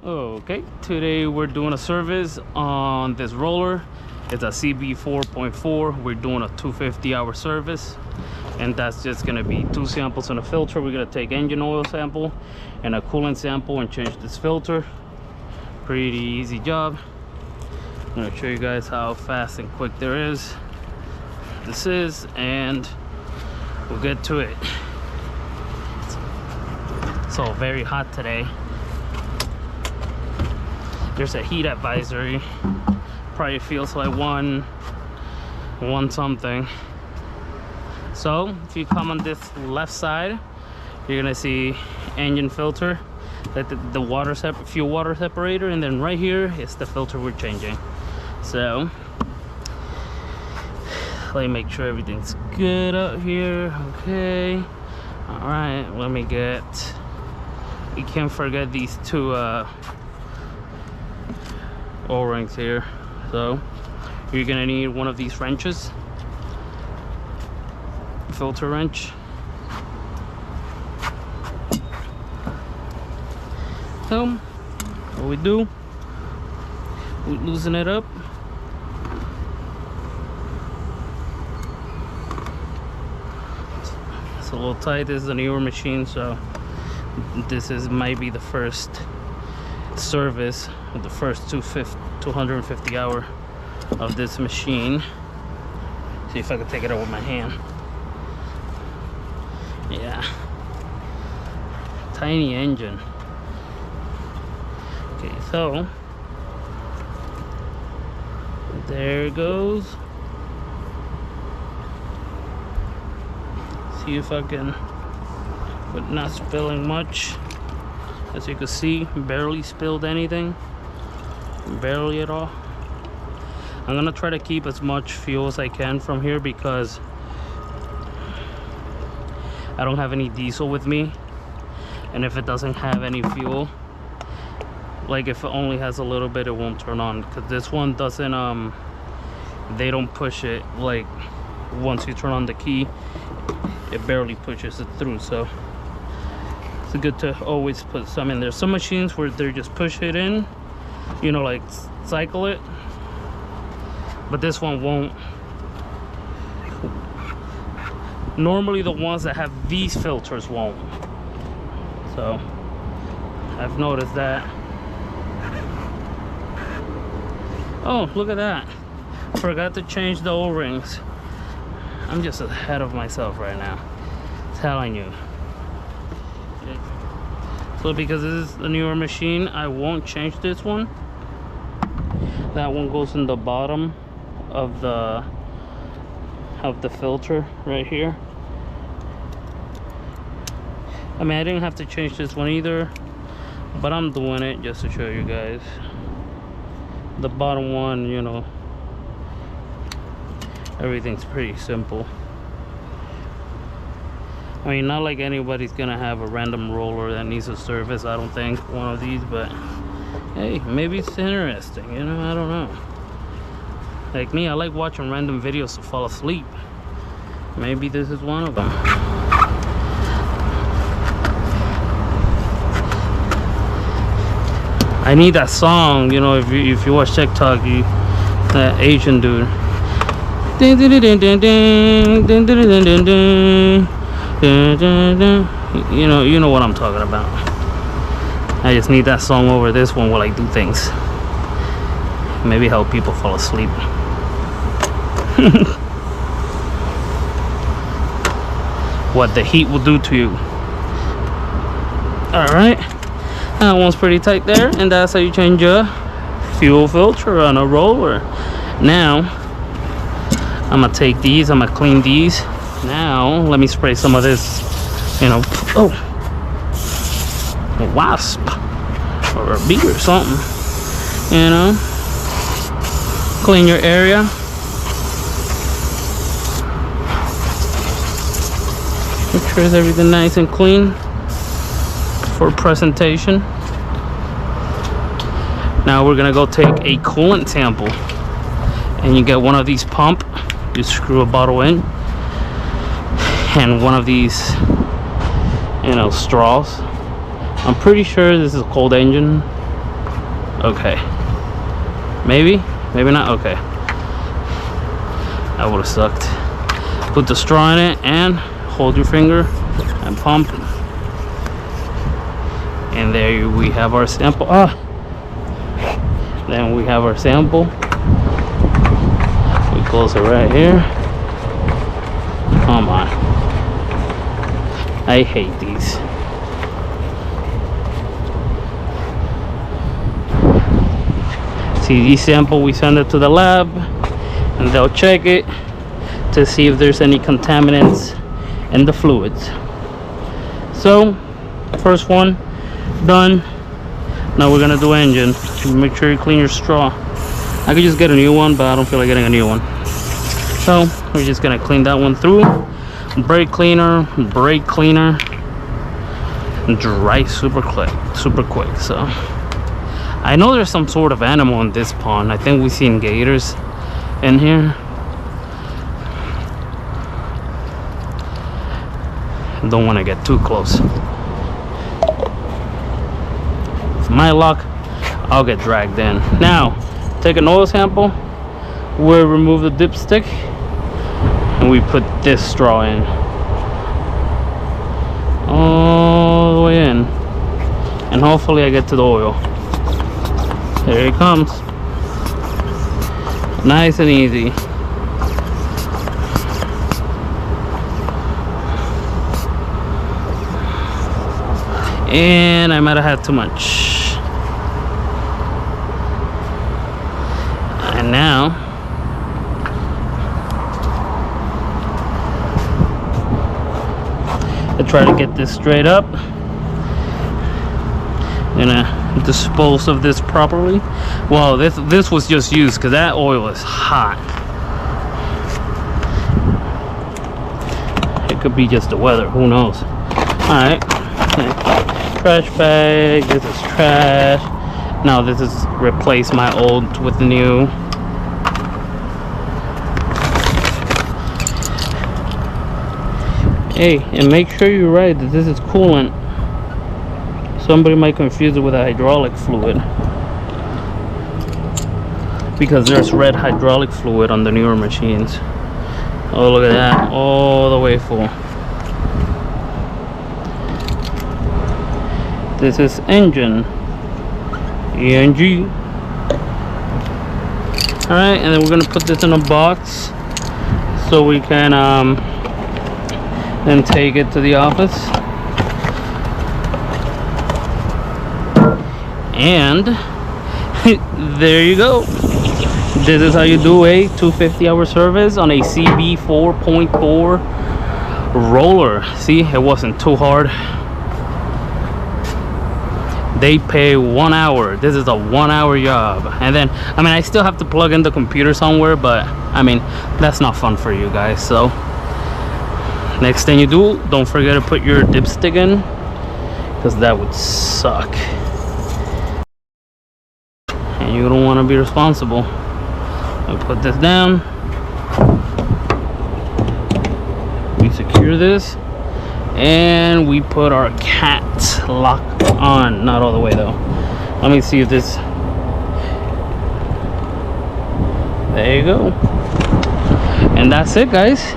Okay, today we're doing a service on this roller. It's a CB4.4. We're doing a 250-hour service, and that's just gonna be 2 samples on a filter. We're gonna take engine oil sample and a coolant sample and change this filter. Pretty easy job. I'm gonna show you guys how fast and quick this is, and we'll get to it. It's all very hot today. There's a heat advisory. Probably feels like one something. So if you come on this left side, you're gonna see engine filter, like the water fuel water separator, and then right here is the filter we're changing. So let me make sure everything's good up here. Okay, all right, let me get, you can't forget these 2 O-rings here. So you're gonna need one of these wrenches, filter wrench. So what we do, we loosen it up. It's a little tight. This is a newer machine, so this might be the first service with the first 250 hour of this machine. See if I can take it out with my hand. Yeah, tiny engine. Okay, so there it goes. See if I can, but not spilling much. As you can see, barely spilled anything, barely at all. I'm gonna try to keep as much fuel as I can from here because I don't have any diesel with me, and if it doesn't have any fuel, like if it only has a little bit, it won't turn on, because this one doesn't, they don't push it. Like once you turn on the key, it barely pushes it through. So it's good to always put some in there. Some machines where they just push it in, you know, like cycle it, but this one won't. Normally the ones that have these filters won't. So I've noticed that. Oh, look at that, forgot to change the O-rings. I'm just ahead of myself right now, telling you. So because this is a newer machine, I won't change this one. That one goes in the bottom of the filter right here. I mean, I didn't have to change this one either, but I'm doing it just to show you guys. The bottom one, you know, everything's pretty simple. I mean, not like anybody's gonna have a random roller that needs a service, I don't think, one of these, but hey, maybe it's interesting, you know, I don't know. Like me, I like watching random videos to fall asleep. Maybe this is one of them. I need that song, you know, if you watch TikTok, that Asian dude. You know what I'm talking about. I just need that song over this one while I do things. Maybe help people fall asleep. What the heat will do to you. Alright, that one's pretty tight there, and that's how you change a fuel filter on a roller. Now I'm gonna take these, I'm gonna clean these. Now let me spray some of this, you know, oh, a wasp or a bee or something, you know. Clean your area. Make sure it's everything nice and clean for presentation. Now we're gonna go take a coolant sample, and you get one of these pump, you screw a bottle in, and one of these, you know, straws. I'm pretty sure this is a cold engine, Okay. Maybe not. Okay. That would have sucked. Put the straw in it and hold your finger and pump. And there we have our sample. Then we have our sample. We close it right here. Come on. I hate these. See, these sample, we send it to the lab and they'll check it to see if there's any contaminants in the fluids. So, first one done. Now we're gonna do engine. Make sure you clean your straw. I could just get a new one, but I don't feel like getting a new one. So we're just gonna clean that one through. Brake cleaner, dry super quick. So I know there's some sort of animal in this pond. I think we've seen gators in here. Don't want to get too close. With my luck, I'll get dragged in. Now, take an oil sample. We'll remove the dipstick, and we put this straw in. All the way in. And hopefully I get to the oil. There it comes. Nice and easy. And I might have had too much. And now I try to get this straight up. Gonna dispose of this properly. Well, this was just used because that oil is hot. It could be just the weather, who knows. Alright. Trash bag, this is trash. Now this is replace my old with the new. Hey, and make sure you write that this is coolant. Somebody might confuse it with a hydraulic fluid, because there's red hydraulic fluid on the newer machines. Oh, look at that, all the way full. This is engine, ENG. Alright, and then we're gonna put this in a box so we can then take it to the office. And there you go. This is how you do a 250-hour service on a CB4.4 Roller. See, it wasn't too hard. They pay 1 hour. This is a 1 hour job. And then, I mean, I still have to plug in the computer somewhere, but I mean, that's not fun for you guys. So next thing you do, don't forget to put your dipstick in, because that would suck. And you don't want to be responsible. I put this down. We secure this. And we put our cat lock on. Not all the way though. Let me see if this. There you go. And that's it, guys.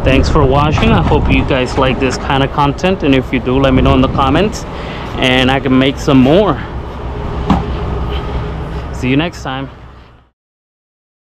Thanks for watching. I hope you guys like this kind of content, and if you do, let me know in the comments and I can make some more. See you next time.